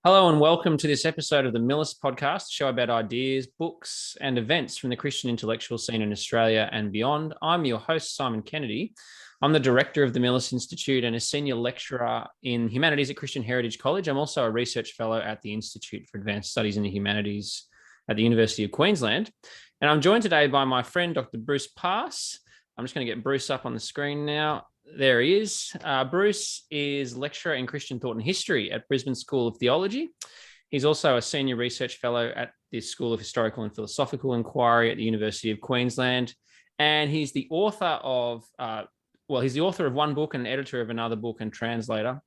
Hello and welcome to this episode of the Millis Podcast, a show about ideas, books, and events from the Christian intellectual scene in Australia and beyond. I'm your host, Simon Kennedy. I'm the director of the Millis Institute and a senior lecturer in humanities at Christian Heritage College. I'm also a research fellow at the Institute for Advanced Studies in the Humanities at the University of Queensland. And I'm joined today by my friend, Dr. Bruce Pass. I'm just going to get Bruce up on the screen now. There he is. Bruce is lecturer in Christian thought and history at Brisbane School of Theology. He's also a senior research fellow at the School of Historical and Philosophical Inquiry at the University of Queensland. And he's the author of, one book and editor of another book and translator.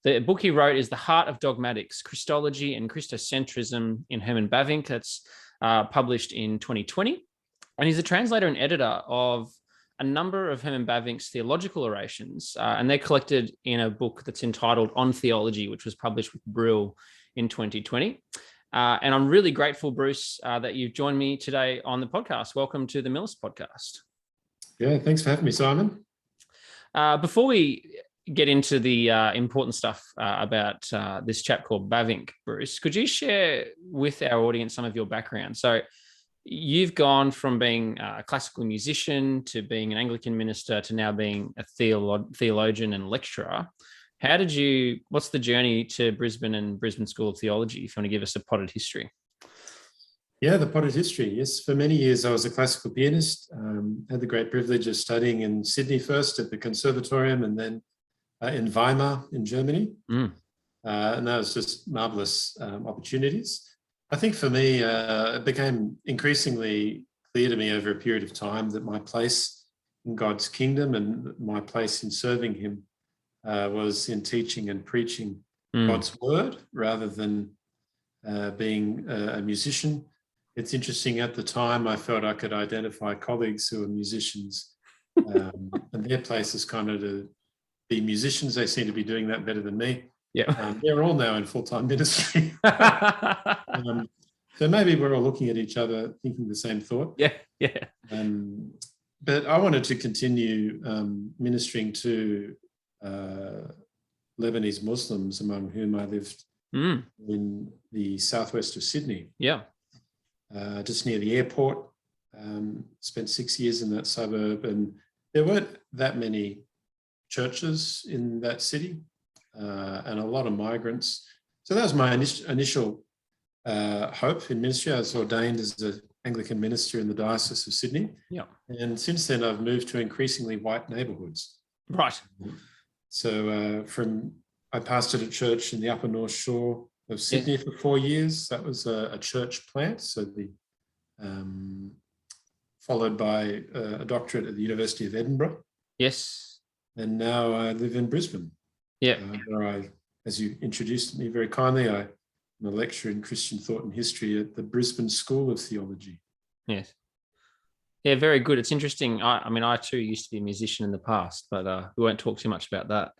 The book he wrote is The Heart of Dogmatics, Christology and Christocentricism in Herman Bavinck. That's published in 2020. And he's a translator and editor of a number of Herman Bavinck's theological orations, and they're collected in a book that's entitled On Theology, which was published with Brill in 2020. And I'm really grateful, Bruce, that you've joined me today on the podcast. Welcome to the Millis Podcast. Yeah, thanks for having me, Simon. Before we get into the important stuff about this chap called Bavinck, Bruce, could you share with our audience some of your background? So you've gone from being a classical musician to being an Anglican minister to now being a theologian and lecturer. What's the journey to Brisbane and Brisbane School of Theology, if you want to give us a potted history? Yeah, the potted history. Yes, for many years I was a classical pianist, had the great privilege of studying in Sydney first at the Conservatorium and then in Weimar in Germany. And that was just marvellous opportunities. I think for me, it became increasingly clear to me over a period of time that my place in God's kingdom and my place in serving him was in teaching and preaching God's word rather than being a musician. It's interesting, at the time I felt I could identify colleagues who were musicians and their place is kind of to be musicians. They seem to be doing that better than me. Yeah, they're all now in full-time ministry. So maybe we're all looking at each other thinking the same thought. Yeah. But I wanted to continue ministering to Lebanese Muslims, among whom I lived in the southwest of Sydney. Yeah. Just near the airport. Spent 6 years in that suburb, and there weren't that many churches in that city. And a lot of migrants. So that was my initial hope in ministry. I was ordained as an Anglican minister in the Diocese of Sydney. Yeah. And since then, I've moved to increasingly white neighbourhoods. Right. So I pastored a church in the Upper North Shore of Sydney for 4 years. That was a church plant. So followed by a doctorate at the University of Edinburgh. Yes. And now I live in Brisbane. Yeah. Where as you introduced me very kindly, I'm a lecturer in Christian thought and history at the Brisbane School of Theology. Yes. Yeah, very good. It's interesting. I too used to be a musician in the past, but we won't talk too much about that.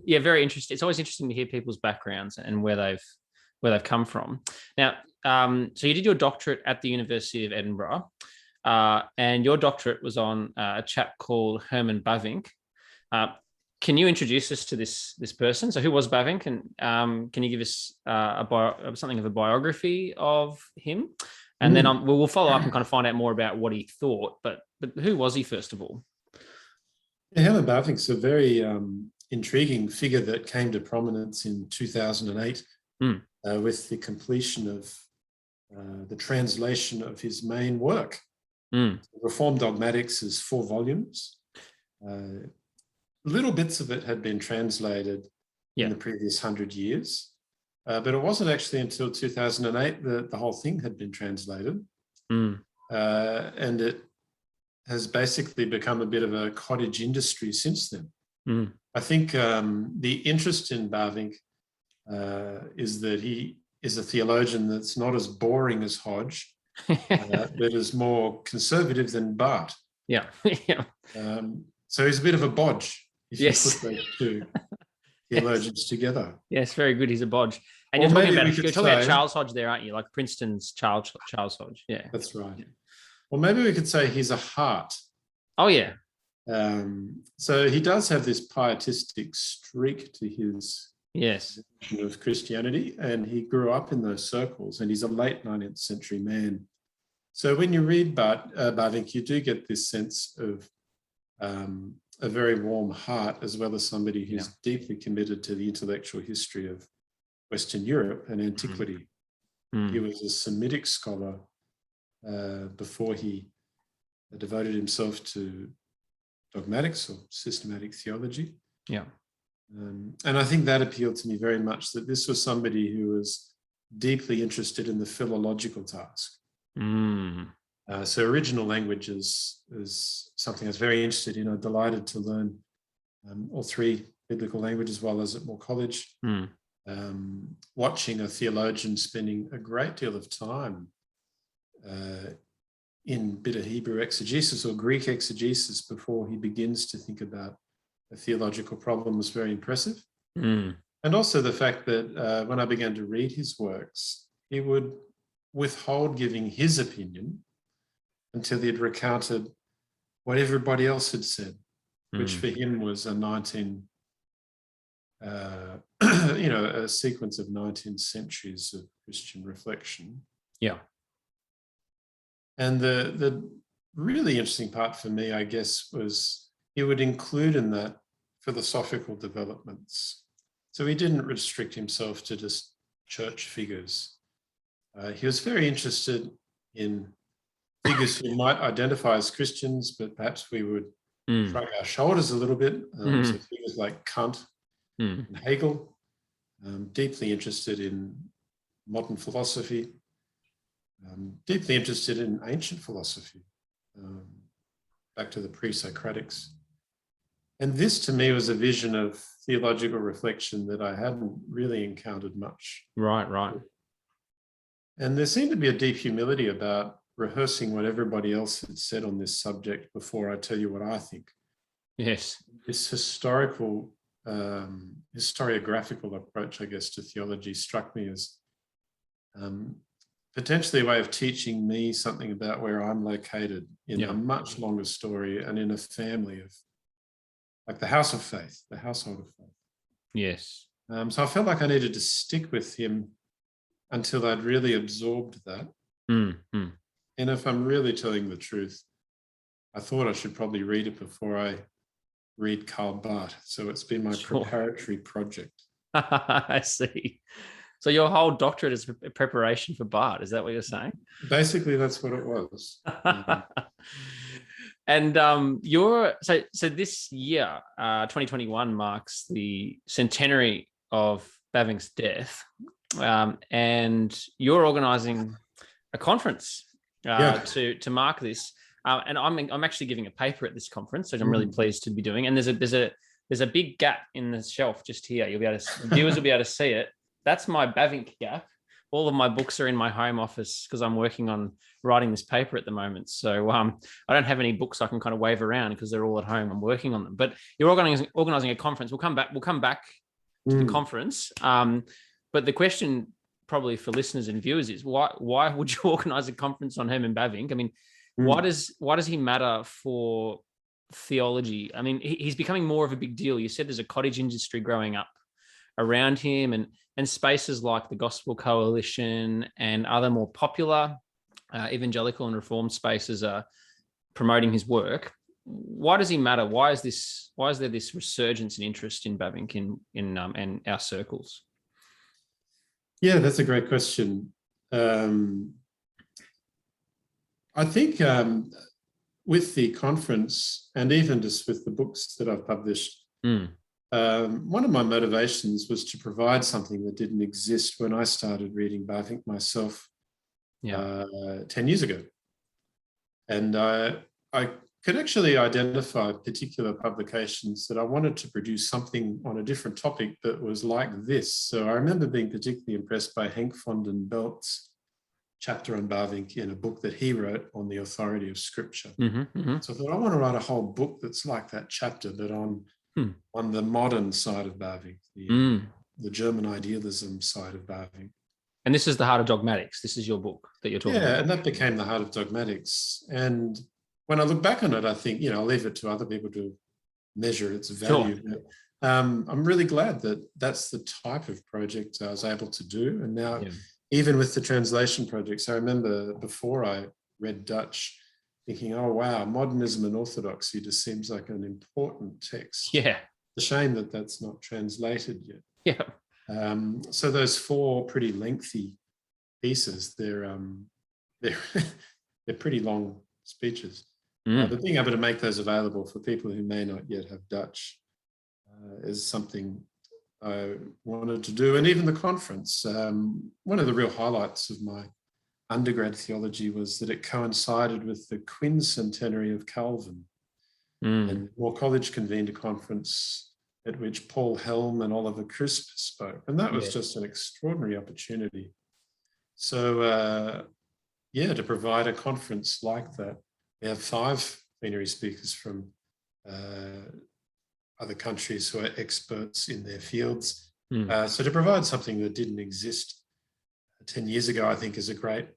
Yeah, very interesting. It's always interesting to hear people's backgrounds and where they've come from. Now, so you did your doctorate at the University of Edinburgh, and your doctorate was on a chap called Herman Bavinck. Can you introduce us to this person? So who was Bavinck, and can you give us something of a biography of him? And then we'll follow up and kind of find out more about what he thought. But who was he, first of all? Yeah, Herman Bavinck's a very intriguing figure that came to prominence in 2008 with the completion of the translation of his main work. Reformed Dogmatics is 4 volumes. Little bits of it had been translated in the previous 100 years, but it wasn't actually until 2008 that the whole thing had been translated. And it has basically become a bit of a cottage industry since then. I think the interest in Bavinck is that he is a theologian that's not as boring as Hodge, but is more conservative than Barth. Yeah. So he's a bit of a bodge. If you put those two theologians together. Yes, very good. He's a bodge. And you're talking about Charles Hodge there, aren't you? Like Princeton's Charles Hodge. Yeah. That's right. Yeah. Well, maybe we could say he's a heart. Oh, yeah. So he does have this pietistic streak to his Yes. of Christianity, and he grew up in those circles, and he's a late 19th century man. So when you read Bavinck, you do get this sense of a very warm heart, as well as somebody who's deeply committed to the intellectual history of Western Europe and antiquity. He was a Semitic scholar before he devoted himself to dogmatics or systematic theology. Yeah. And I think that appealed to me very much, that this was somebody who was deeply interested in the philological task. So original language is something I was very interested in. I'm delighted to learn all three biblical languages while I was at Moore College. Watching a theologian spending a great deal of time in a bit of Hebrew exegesis or Greek exegesis before he begins to think about a theological problem was very impressive. And also the fact that when I began to read his works, he would withhold giving his opinion until he had recounted what everybody else had said, which for him was a sequence of 19 centuries of Christian reflection. Yeah. And the really interesting part for me, I guess, was he would include in that philosophical developments. So he didn't restrict himself to just church figures. He was very interested in figures who might identify as Christians, but perhaps we would shrug our shoulders a little bit. So figures like Kant and Hegel, deeply interested in modern philosophy, deeply interested in ancient philosophy, back to the pre-Socratics. And this to me was a vision of theological reflection that I hadn't really encountered much. Right. And there seemed to be a deep humility about rehearsing what everybody else had said on this subject before I tell you what I think. Yes. This historiographical approach, I guess, to theology struck me as potentially a way of teaching me something about where I'm located in a much longer story and in a family of, like, the house of faith, the household of faith. Yes. So I felt like I needed to stick with him until I'd really absorbed that. And if I'm really telling the truth, I thought I should probably read it before I read Karl Barth. So it's been my preparatory project. I see. So your whole doctorate is a preparation for Barth. Is that what you're saying? Basically, that's what it was. And so this year, 2021, marks the centenary of Bavinck's death, and you're organising a conference to mark this. And I'm actually giving a paper at this conference, which I'm really pleased to be doing. And there's a big gap in the shelf just here. Viewers will be able to see it. That's my Bavinck gap. All of my books are in my home office because I'm working on writing this paper at the moment. So I don't have any books I can kind of wave around because they're all at home. I'm working on them. But you're organising a conference. We'll come back to the conference. But the question probably for listeners and viewers is why would you organise a conference on Herman Bavinck? I mean, why does he matter for theology? I mean, he's becoming more of a big deal. You said there's a cottage industry growing up around him, and spaces like the Gospel Coalition and other more popular evangelical and reformed spaces are promoting his work. Why does he matter? Why is there this resurgence in interest in Bavinck in our circles? Yeah, that's a great question. I think with the conference and even just with the books that I've published, one of my motivations was to provide something that didn't exist when I started reading Bavinck myself 10 years ago. And I could actually identify particular publications that I wanted to produce something on a different topic that was like this. So I remember being particularly impressed by Henk van den Belt's chapter on Bavinck in a book that he wrote on the authority of Scripture. So I thought, I want to write a whole book that's like that chapter, but on the modern side of Bavinck, the German idealism side of Bavinck. And this is the Heart of Dogmatics. This is your book that you're talking about. Yeah, and that became the Heart of Dogmatics. And when I look back on it, I think, I'll leave it to other people to measure its value. Sure. I'm really glad that that's the type of project I was able to do. And now, even with the translation projects, I remember before I read Dutch, thinking, oh, wow, modernism and orthodoxy just seems like an important text. Yeah. It's a shame that that's not translated yet. Yeah. So those 4 pretty lengthy pieces, they're pretty long speeches. But being able to make those available for people who may not yet have Dutch is something I wanted to do. And even the conference, one of the real highlights of my undergrad theology was that it coincided with the quincentenary of Calvin. And Moore College convened a conference at which Paul Helm and Oliver Crisp spoke. And that was just an extraordinary opportunity. So, to provide a conference like that, we have 5 plenary speakers from other countries who are experts in their fields. So to provide something that didn't exist 10 years ago, I think is a great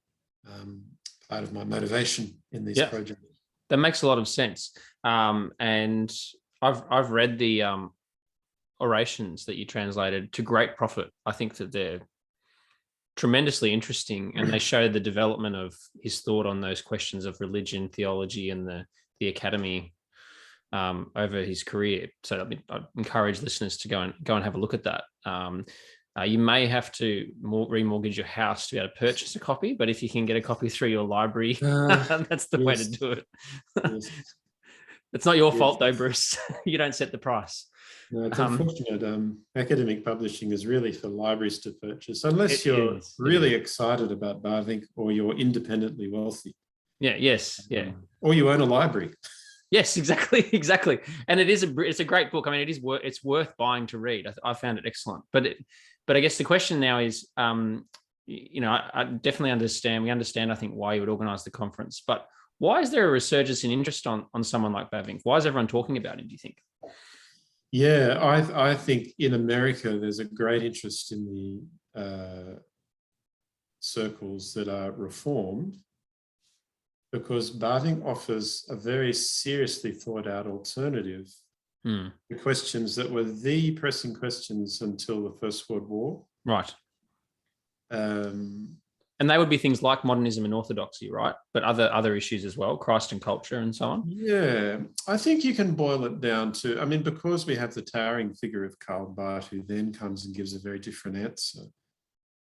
part of my motivation in these projects. That makes a lot of sense. And I've read the orations that you translated to great profit. I think that they're tremendously interesting, and they show the development of his thought on those questions of religion, theology, and the academy over his career. So I encourage listeners to go and have a look at that. You may have to remortgage your house to be able to purchase a copy, but if you can get a copy through your library, that's the way to do it. It's not your fault though, Bruce. You don't set the price. No, it's unfortunate. Academic publishing is really for libraries to purchase, unless you're really excited about Bavinck or you're independently wealthy. Or you own a library. Yes, exactly. And it's a great book. I mean, it's worth buying to read. I found it excellent. But I guess the question now is, I definitely understand. We understand, I think, why you would organise the conference. But why is there a resurgence in interest on someone like Bavinck? Why is everyone talking about him, do you think? Yeah, I think in America there's a great interest in the circles that are Reformed, because Bavinck offers a very seriously thought out alternative to questions that were the pressing questions until the First World War. Right. And they would be things like modernism and orthodoxy, right? But other issues as well, Christ and culture and so on. Yeah, I think you can boil it down to, because we have the towering figure of Karl Barth, who then comes and gives a very different answer.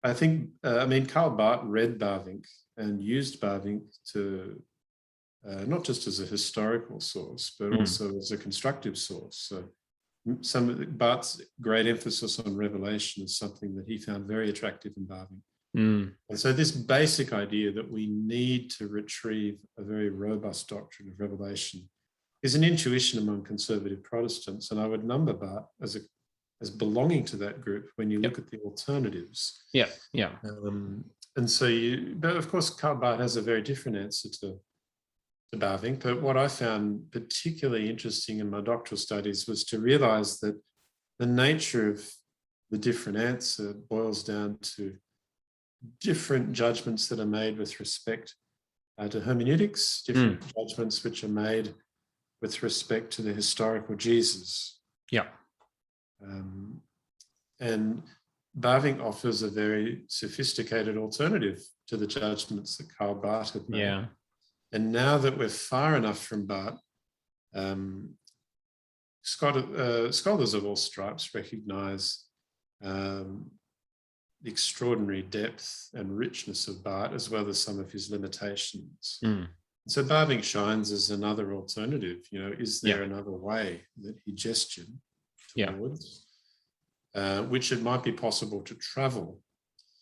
I think, Karl Barth read Bavinck and used Bavinck to, not just as a historical source, but also as a constructive source. So some of Barth's great emphasis on revelation is something that he found very attractive in Bavinck. And so this basic idea that we need to retrieve a very robust doctrine of revelation is an intuition among conservative Protestants, and I would number Barth as belonging to that group when you look at the alternatives. And so but of course, Karl Barth has a very different answer to Bavinck. But what I found particularly interesting in my doctoral studies was to realise that the nature of the different answer boils down to different judgments that are made with respect to hermeneutics, different judgments which are made with respect to the historical Jesus. And Bavinck offers a very sophisticated alternative to the judgments that Karl Barth had made. And now that we're far enough from Barth, scholars of all stripes recognise the extraordinary depth and richness of Barth, as well as some of his limitations. So Bavinck shines as another alternative. Is there another way that he gestured towards, which it might be possible to travel?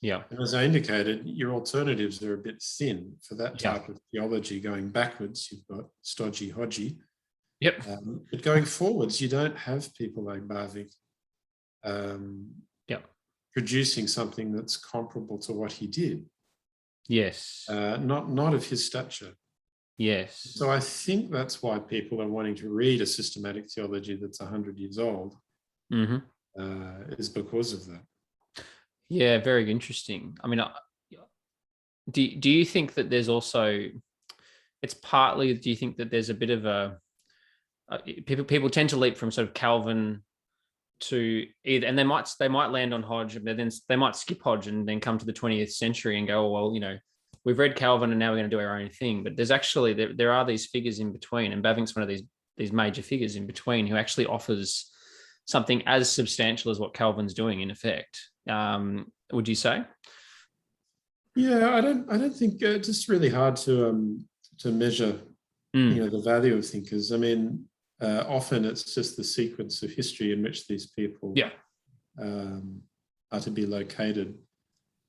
And as I indicated, your alternatives are a bit thin for that type of theology. Going backwards, you've got stodgy Hodgie. But going forwards, you don't have people like Bavinck producing something that's comparable to what he did. Not of his stature. So I think that's why people are wanting to read a systematic theology that's 100 years old, is because of that. Yeah, very interesting. Do you think that there's also, it's partly, do you think that there's a bit of people tend to leap from sort of Calvin to either, and they might land on Hodge, but then they might skip Hodge and then come to the 20th century and go, oh, well, you know, we've read Calvin and now we're going to do our own thing. But there's actually there are these figures in between, and Bavinck's one of these major figures in between who actually offers something as substantial as what Calvin's doing in effect. Would you say? Yeah, I don't think it's just really hard to measure, the value of thinkers. I mean, often it's just the sequence of history in which these people are to be located.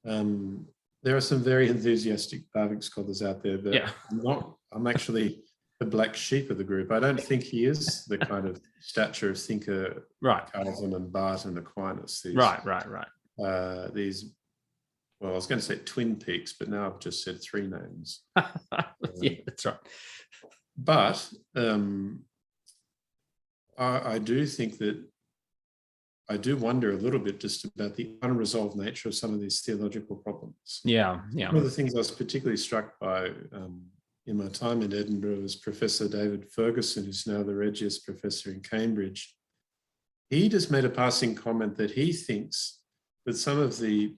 There are some very enthusiastic Bavinck scholars out there, but I'm actually the black sheep of the group. I don't think he is the kind of stature of thinker Calvin and Barth and Aquinas. These, well, I was going to say twin peaks, but now I've just said three names. Yeah, that's right. But I do think that I do wonder a little bit just about the unresolved nature of some of these theological problems. Yeah. One of the things I was particularly struck by in my time in Edinburgh was Professor David Ferguson, who's now the Regius Professor in Cambridge. He just made a passing comment that he thinks that some of the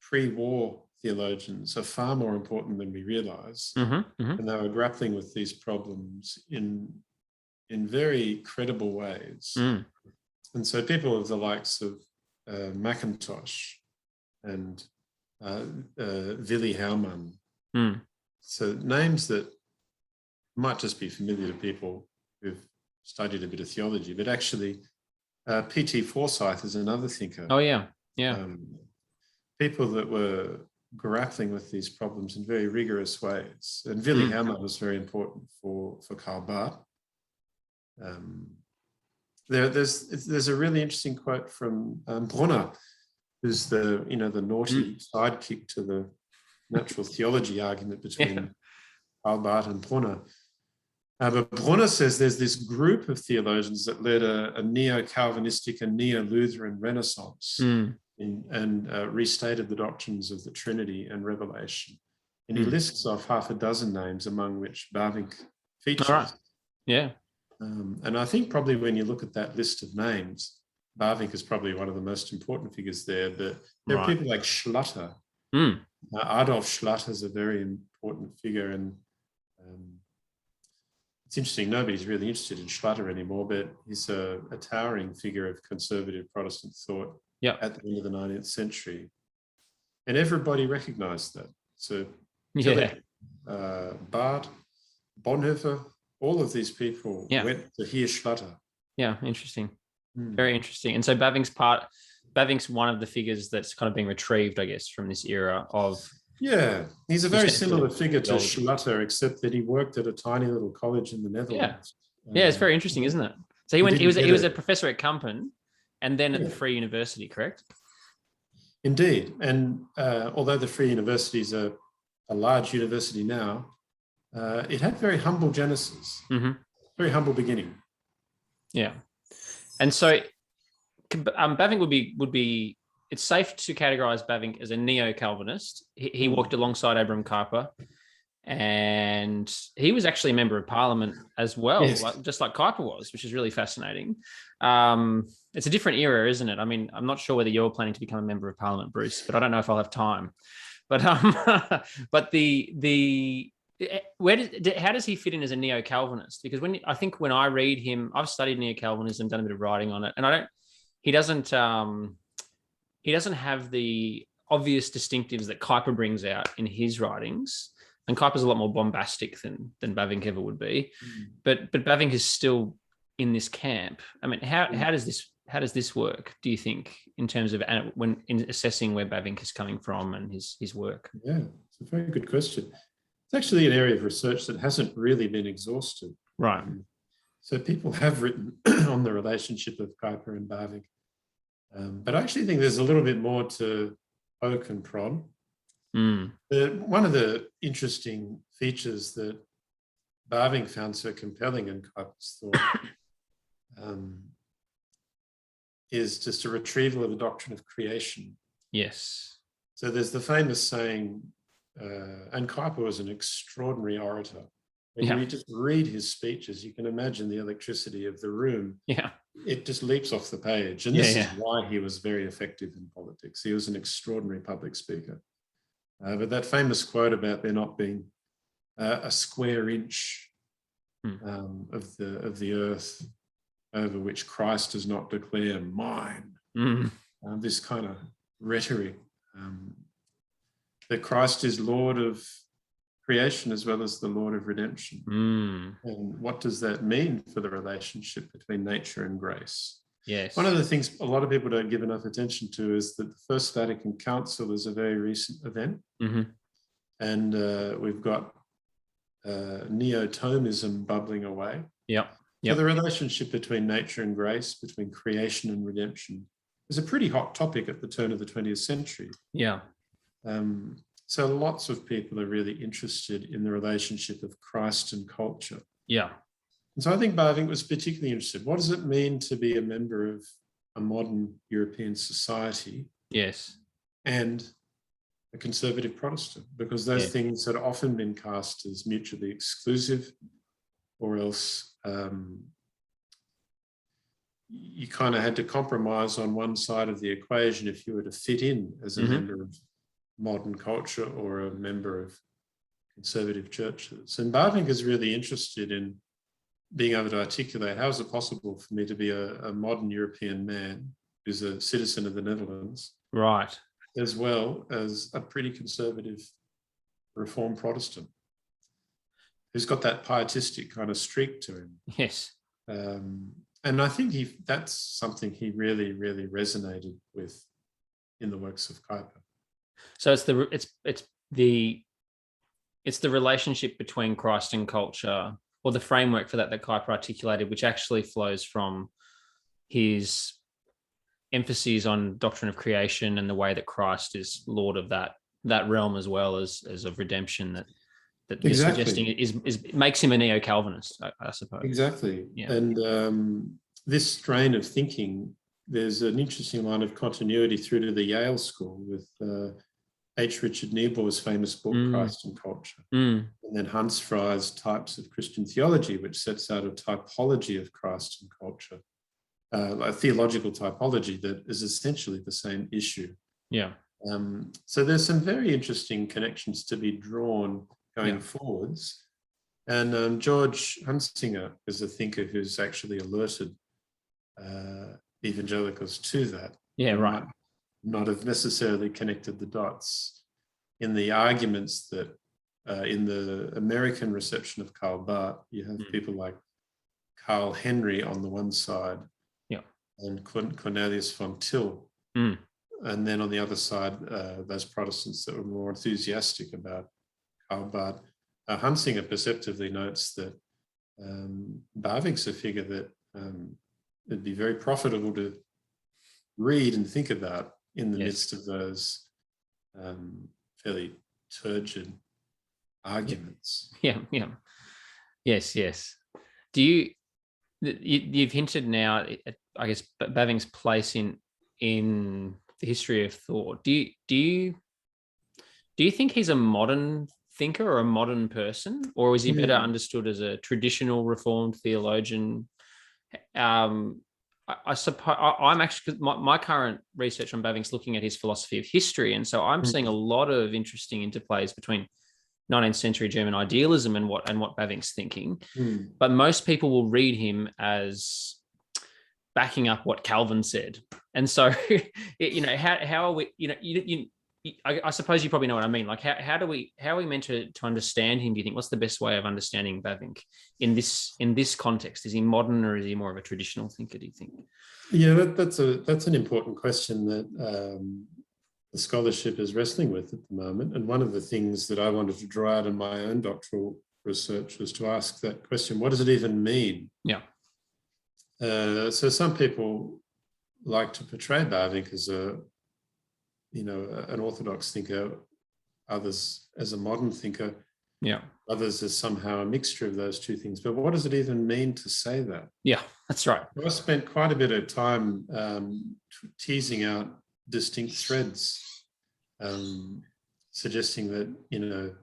pre-war theologians are far more important than we realise, and they were grappling with these problems in very credible ways. And so people of the likes of Mackintosh and Willi Herman, so names that might just be familiar to people who've studied a bit of theology, but actually P.T. Forsyth is another thinker. Oh, yeah. People that were grappling with these problems in very rigorous ways. And Willi Herman was very important for Karl Barth. There's a really interesting quote from Brunner, who's the naughty sidekick to the natural theology argument between Karl Barth and Brunner. But Brunner says there's this group of theologians that led a neo-Calvinistic and neo-Lutheran renaissance and restated the doctrines of the Trinity and Revelation. And he lists off half a dozen names, among which Bavinck features. All right. Yeah. And I think probably when you look at that list of names, Bavinck is probably one of the most important figures there. But there are people like Schlatter. Adolf Schlatter is a very important figure. And it's interesting, nobody's really interested in Schlatter anymore, but he's a towering figure of conservative Protestant thought at the end of the 19th century. And everybody recognised that. So Barth, Bonhoeffer, all of these people went to hear Schlatter. Yeah, interesting. Very interesting. And so Bavinck's one of the figures that's kind of being retrieved, I guess, from this era of... Yeah, he's a very similar figure to Schlatter, except that he worked at a tiny little college in the Netherlands. Yeah, it's very interesting, isn't it? So he was a professor at Kampen and then at the Free University, correct? Indeed. And although the Free University is a large university now, it had very humble genesis, very humble beginning. Yeah. And so Bavinck would be it's safe to categorize Bavinck as a neo-Calvinist. He walked alongside Abraham Kuyper, and he was actually a member of Parliament as well, just like Kuyper was, which is really fascinating. It's a different era, isn't it? I mean, I'm not sure whether you're planning to become a member of Parliament, Bruce, but I don't know if I'll have time. But but how does he fit in as a neo-Calvinist? Because when I read him, I've studied neo-Calvinism, done a bit of writing on it, and he doesn't have the obvious distinctives that Kuyper brings out in his writings. And Kuyper's a lot more bombastic than Bavinck ever would be. But Bavinck is still in this camp. I mean, how does this work, do you think, in terms of when in assessing where Bavinck is coming from and his work? Yeah, it's a very good question. It's actually an area of research that hasn't really been exhausted. Right. So people have written on the relationship of Kuyper and Bavinck. But I actually think there's a little bit more to poke and prod. One of the interesting features that Bavinck found so compelling in Kuyper's thought is just a retrieval of the doctrine of creation. Yes. So there's the famous saying, and Kuyper was an extraordinary orator. When you just read his speeches, you can imagine the electricity of the room. Yeah. it just leaps off the page. And this is why he was very effective in politics. He was an extraordinary public speaker. But that famous quote about there not being a square inch of the earth over which Christ does not declare mine. This kind of rhetoric that Christ is Lord of creation as well as the Lord of redemption. And what does that mean for the relationship between nature and grace? Yes. One of the things a lot of people don't give enough attention to is that the First Vatican Council is a very recent event. And we've got neo-Thomism bubbling away. So the relationship between nature and grace, between creation and redemption, is a pretty hot topic at the turn of the 20th century. So lots of people are really interested in the relationship of Christ and culture. And so I think Bavinck was particularly interested. What does it mean to be a member of a modern European society? And a conservative Protestant, because those things had often been cast as mutually exclusive, or else you kind of had to compromise on one side of the equation if you were to fit in as a member of modern culture or a member of conservative churches. And Bavinck is really interested in being able to articulate, how is it possible for me to be a modern European man who's a citizen of the Netherlands, as well as a pretty conservative Reformed Protestant who's got that pietistic kind of streak to him. And I think that's something he really, really resonated with in the works of Kuyper. So it's the relationship between Christ and culture, or the framework for that Kuyper articulated, which actually flows from his emphases on doctrine of creation and the way that Christ is Lord of that realm as well as of redemption. That you're suggesting is makes him a neo-Calvinist, I suppose. And this strain of thinking, there's an interesting line of continuity through to the Yale School with H. Richard Niebuhr's famous book, Christ and Culture. And then Hans Frey's Types of Christian Theology, which sets out a typology of Christ and culture, a theological typology that is essentially the same issue. So there's some very interesting connections to be drawn going forwards. And George Hunsinger is a thinker who's actually alerted evangelicals to that. Might not have necessarily connected the dots in the arguments that in the American reception of Karl Barth, you have people like Carl Henry on the one side and Cornelius von Til. And then on the other side, those Protestants that were more enthusiastic about Karl Barth. Hunsinger perceptively notes that Bavinck's a figure that it'd be very profitable to read and think about in the midst of those fairly turgid arguments. Yes. You've hinted now, I guess, Bavinck's place in the history of thought. Do you think he's a modern thinker or a modern person, or is he better understood as a traditional Reformed theologian? I suppose I'm actually, my current research on Bavinck's looking at his philosophy of history, and so I'm seeing a lot of interesting interplays between 19th century German idealism and what Bavinck's thinking. But most people will read him as backing up what Calvin said, and so how are we? I suppose you probably know what I mean. Like, how are we meant to understand him? Do you think? What's the best way of understanding Bavinck in this context? Is he modern or is he more of a traditional thinker, do you think? Yeah, that's an important question that the scholarship is wrestling with at the moment. And one of the things that I wanted to draw out in my own doctoral research was to ask that question: what does it even mean? So some people like to portray Bavinck as an orthodox thinker, others as a modern thinker, others as somehow a mixture of those two things. But what does it even mean to say that? Yeah, that's right. I spent quite a bit of time teasing out distinct threads, suggesting that,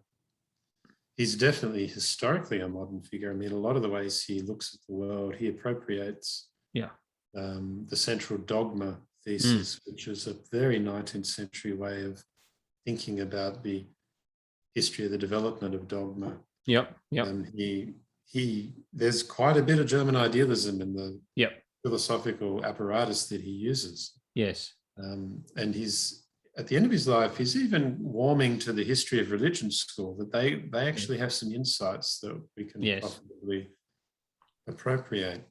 he's definitely historically a modern figure. I mean, a lot of the ways he looks at the world, he appropriates the central dogma thesis, which is a very 19th century way of thinking about the history of the development of dogma. Yep. There's quite a bit of German idealism in the Yep. philosophical apparatus that he uses. Yes. And he's, at the end of his life, he's even warming to the history of religion school, that they actually have some insights that we can profitably appropriate.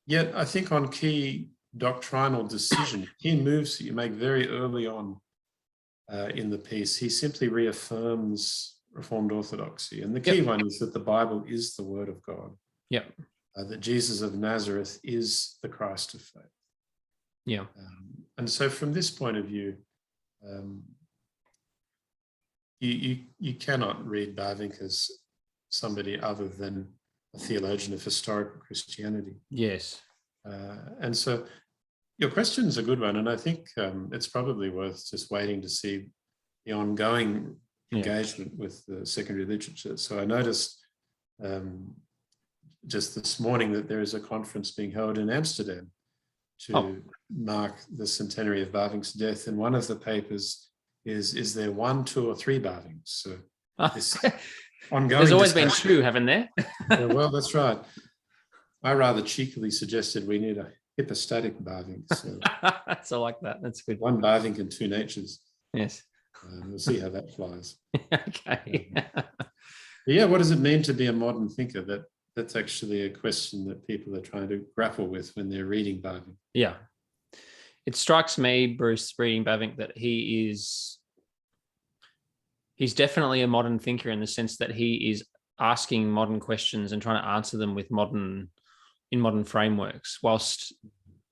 Yet I think on key doctrinal decision, key moves that you make very early on in the piece, he simply reaffirms Reformed orthodoxy. And the key one is that the Bible is the word of God. Yep. That Jesus of Nazareth is the Christ of faith. Yeah. And so from this point of view, you cannot read Bavinck as somebody other than a theologian of historical Christianity. Yes. And so your question is a good one, and I think it's probably worth just waiting to see the ongoing engagement with the secondary literature. So I noticed just this morning that there is a conference being held in Amsterdam to mark the centenary of Bavinck's death, and one of the papers is there 1, 2, or 3 Bavincks? So this ongoing. There's always been 2, haven't there? Yeah, well, that's right. I rather cheekily suggested we need a hypostatic Bavinck. So I like that. That's good. 1 Bavinck and 2 natures. Yes. We'll see how that flies. Okay. Yeah, what does it mean to be a modern thinker? That's actually a question that people are trying to grapple with when they're reading Bavinck. Yeah. It strikes me, Bruce, reading Bavinck, that he's definitely a modern thinker in the sense that he is asking modern questions and trying to answer them with modern frameworks, whilst,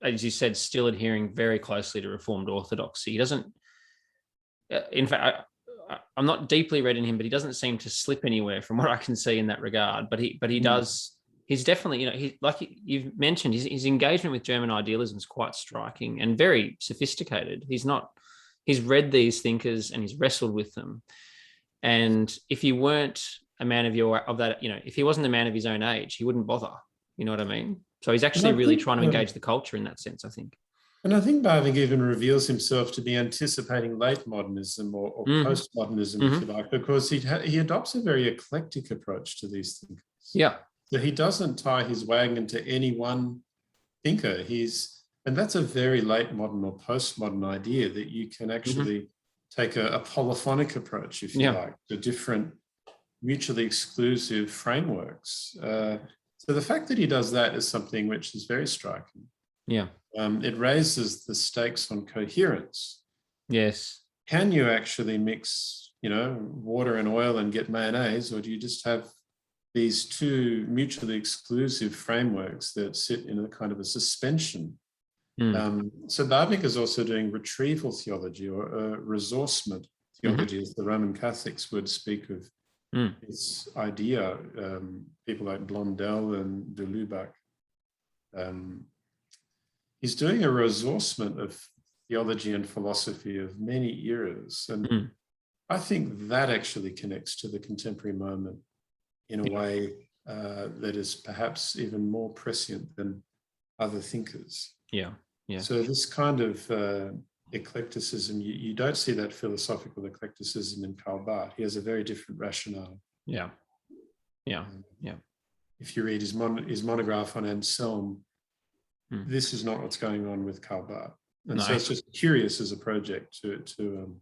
as you said, still adhering very closely to Reformed orthodoxy. He doesn't, in fact, I'm not deeply read in him, but he doesn't seem to slip anywhere from what I can see in that regard. But he does. He's definitely, like you've mentioned, his engagement with German idealism is quite striking and very sophisticated. He's read these thinkers and he's wrestled with them. And if he weren't a man if he wasn't a man of his own age, he wouldn't bother. You know what I mean? So he's actually really trying to engage the culture in that sense, I think. And I think Bavinck even reveals himself to be anticipating late modernism or postmodernism, if you like, because he adopts a very eclectic approach to these thinkers. Yeah. So he doesn't tie his wagon to any one thinker. And that's a very late modern or postmodern idea, that you can actually take a polyphonic approach, if you like, to different mutually exclusive frameworks. So the fact that he does that is something which is very striking. Yeah. It raises the stakes on coherence. Yes. Can you actually mix, water and oil and get mayonnaise, or do you just have these 2 mutually exclusive frameworks that sit in a kind of a suspension? So Bavinck is also doing retrieval theology, or resourcement theology, as the Roman Catholics would speak of this idea. People like Blondel and de Lubac. He's doing a resourcement of theology and philosophy of many eras. And I think that actually connects to the contemporary moment in a way that is perhaps even more prescient than other thinkers. Yeah. So this kind of eclecticism, you don't see that philosophical eclecticism in Karl Barth. He has a very different rationale. Yeah. If you read his monograph on Anselm, this is not what's going on with Karl Barth. And so it's just curious as a project to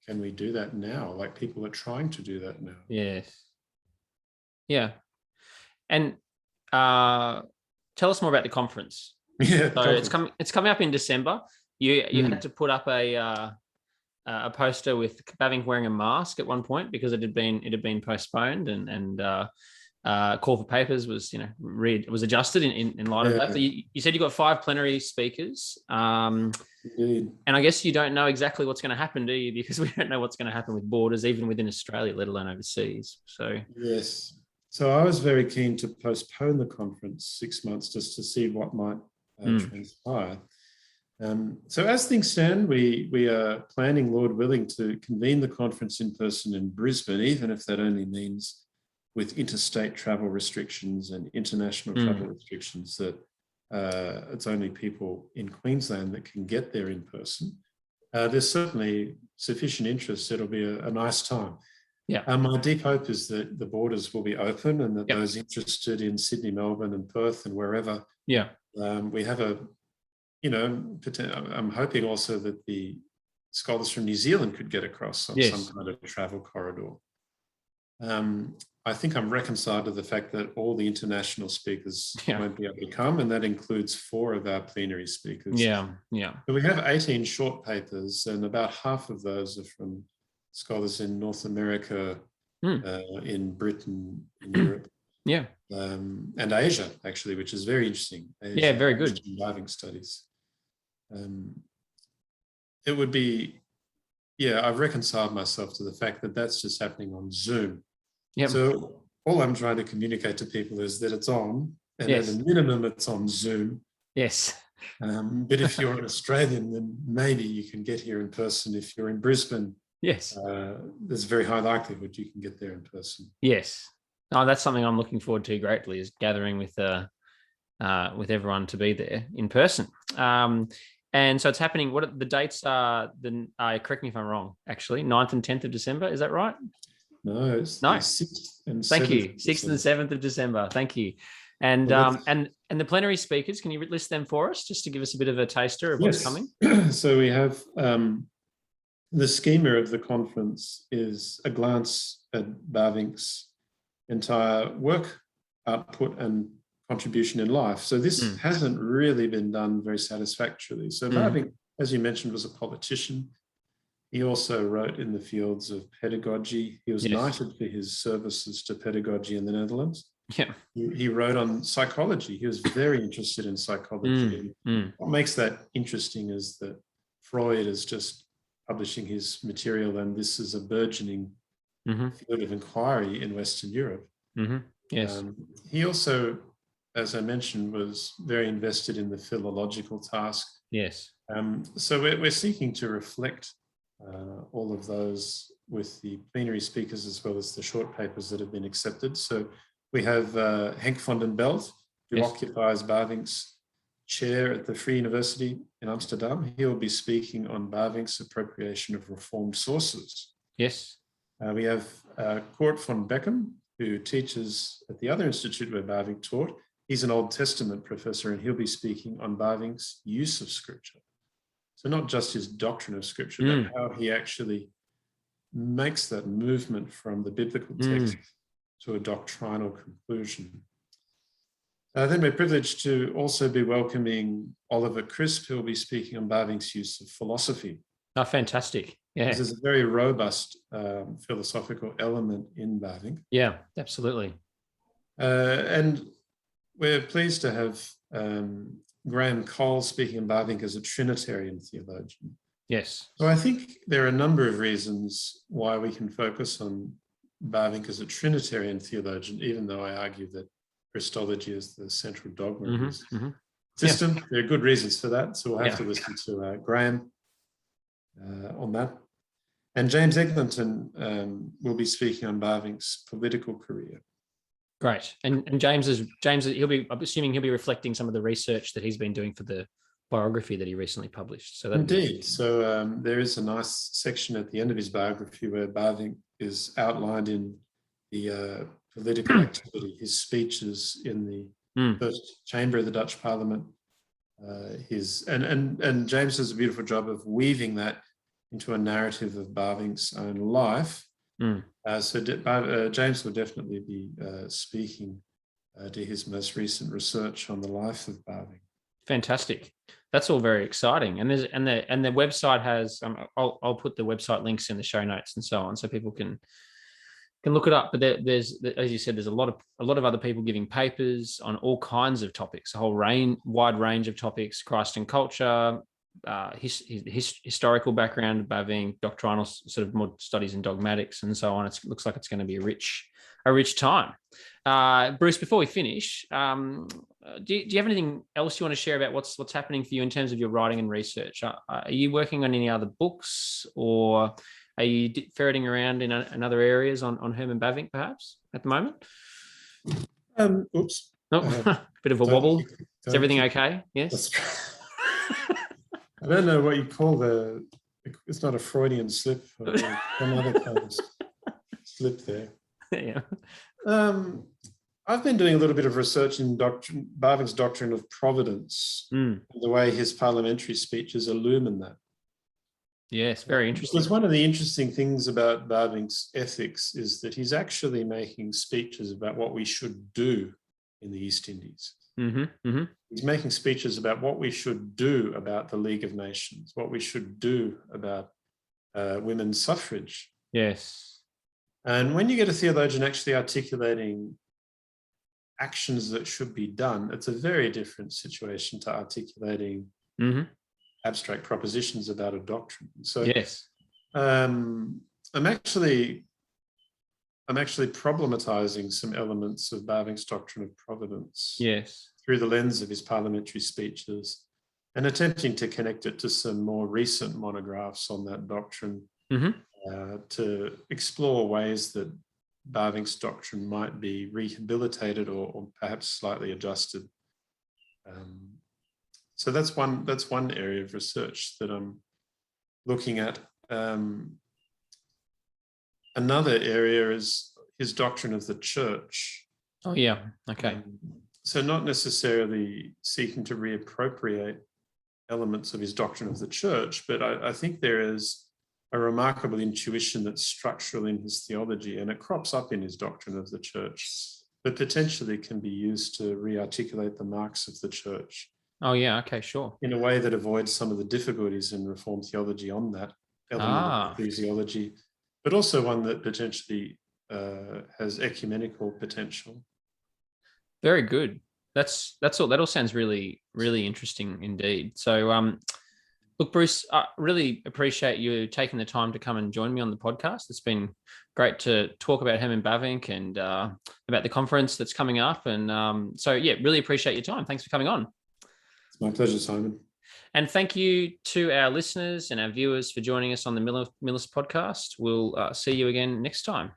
can we do that now? Like, people are trying to do that now. Yes. Yeah. And tell us more about the conference. Yeah. So it's coming up in December. You had to put up a poster with Bavinck wearing a mask at one point because it had been postponed, and call for papers was was adjusted in light of that. So you said you got 5 plenary speakers, Indeed. And I guess you don't know exactly what's going to happen, do you? Because we don't know what's going to happen with borders, even within Australia, let alone overseas. So yes. So I was very keen to postpone the conference 6 months just to see what might transpire. So as things stand, we are planning, Lord willing, to convene the conference in person in Brisbane, even if that only means with interstate travel restrictions and international travel restrictions, that it's only people in Queensland that can get there in person. There's certainly sufficient interest. It'll be a nice time. Yeah. My deep hope is that the borders will be open and that those interested in Sydney, Melbourne and Perth and wherever, we have I'm hoping also that the scholars from New Zealand could get across on some kind of travel corridor. I think I'm reconciled to the fact that all the international speakers won't be able to come, and that includes 4 of our plenary speakers. So we have 18 short papers, and about half of those are from scholars in North America, in Britain, in Europe, and Asia, actually, which is very interesting. Asia, very good. Bavinck studies. It would be, I've reconciled myself to the fact that that's just happening on Zoom. So all I'm trying to communicate to people is that it's on, and at a minimum, it's on Zoom. But if you're an Australian, then maybe you can get here in person. If you're in Brisbane, there's a very high likelihood you can get there in person. That's something I'm looking forward to greatly, is gathering with everyone to be there in person. And so it's happening. What the dates are? Correct me if I'm wrong. Actually, 9th and 10th of December. Is that right? No, it's the 6th and 7th. Thank you. 6th and 7th of December. Thank you. And the plenary speakers, can you list them for us, just to give us a bit of a taster of what's coming? So we have the schema of the conference is a glance at Bavinck's entire work, output, and contribution in life. So this hasn't really been done very satisfactorily. So Bavinck, as you mentioned, was a politician. He also wrote in the fields of pedagogy. He was knighted for his services to pedagogy in the Netherlands. He wrote on psychology. He was very interested in psychology. What makes that interesting is that Freud is just publishing his material, and this is a burgeoning field of inquiry in Western Europe. He also, as I mentioned, was very invested in the philological task. So we're seeking to reflect all of those with the plenary speakers as well as the short papers that have been accepted. So we have Henk van den Belt, who occupies Bavinck's chair at the Free University in Amsterdam. He will be speaking on Bavinck's appropriation of reformed sources. We have Kurt van Beckham, who teaches at the other institute where Bavinck taught. He's an Old Testament professor, and he'll be speaking on Bavinck's use of Scripture. So not just his doctrine of Scripture, but how he actually makes that movement from the biblical text to a doctrinal conclusion. Then we're privileged to also be welcoming Oliver Crisp, who will be speaking on Bavinck's use of philosophy. Fantastic. There's a very robust philosophical element in Bavinck. Absolutely. And we're pleased to have Graham Cole speaking in Bavinck as a Trinitarian theologian. So I think there are a number of reasons why we can focus on Bavinck as a Trinitarian theologian, even though I argue that Christology is the central dogma of his system. There are good reasons for that, so we'll have to listen to Graham on that. And James Eglinton will be speaking on Bavinck's political career. Great. And James, I'm assuming he'll be reflecting some of the research that he's been doing for the biography that he recently published. So indeed. So there is a nice section at the end of his biography where Bavinck is outlined in the political activity, his speeches in the first chamber of the Dutch Parliament. And James does a beautiful job of weaving that into a narrative of Bavinck's own life. James will definitely be speaking to his most recent research on the life of Bavinck. Fantastic. That's all very exciting. And the website has I'll put the website links in the show notes and so on, so people can look it up. But there's, as you said, there's a lot of other people giving papers on all kinds of topics, a whole wide range of topics: Christ and culture, his historical background of Bavinck, doctrinal sort of more studies in dogmatics, and so on. It looks like it's going to be a rich time. Bruce, before we finish, do you have anything else you want to share about what's happening for you in terms of your writing and research? Are you working on any other books, or are you ferreting around in other areas on Herman Bavinck perhaps at the moment? Oops. Bit of a wobble. Is everything okay? Yes. I don't know what you call it's not a Freudian slip or some other kind of slip there. Yeah. I've been doing a little bit of research in Bavinck's doctrine of providence, and the way his parliamentary speeches illumine that. Yes, very interesting. Because one of the interesting things about Bavinck's ethics is that he's actually making speeches about what we should do in the East Indies. He's making speeches about what we should do about the League of Nations, what we should do about women's suffrage. Yes. And when you get a theologian actually articulating actions that should be done, it's a very different situation to articulating abstract propositions about a doctrine. So yes, I'm actually problematizing some elements of Bavinck's doctrine of providence. Yes. Through the lens of his parliamentary speeches, and attempting to connect it to some more recent monographs on that doctrine, to explore ways that Bavinck's doctrine might be rehabilitated or perhaps slightly adjusted. So that's one area of research that I'm looking at. Another area is his doctrine of the church. Oh yeah, okay. So not necessarily seeking to reappropriate elements of his doctrine of the church, but I think there is a remarkable intuition that's structural in his theology, and it crops up in his doctrine of the church, but potentially can be used to re-articulate the marks of the church. Oh yeah, okay, sure. In a way that avoids some of the difficulties in Reformed theology on that element of ecclesiology, but also one that potentially has ecumenical potential. Very good. That's all. That all sounds really, really interesting indeed. So, look, Bruce, I really appreciate you taking the time to come and join me on the podcast. It's been great to talk about Herman Bavinck and about the conference that's coming up. And so, yeah, really appreciate your time. Thanks for coming on. It's my pleasure, Simon. And thank you to our listeners and our viewers for joining us on the Millis Podcast. We'll see you again next time.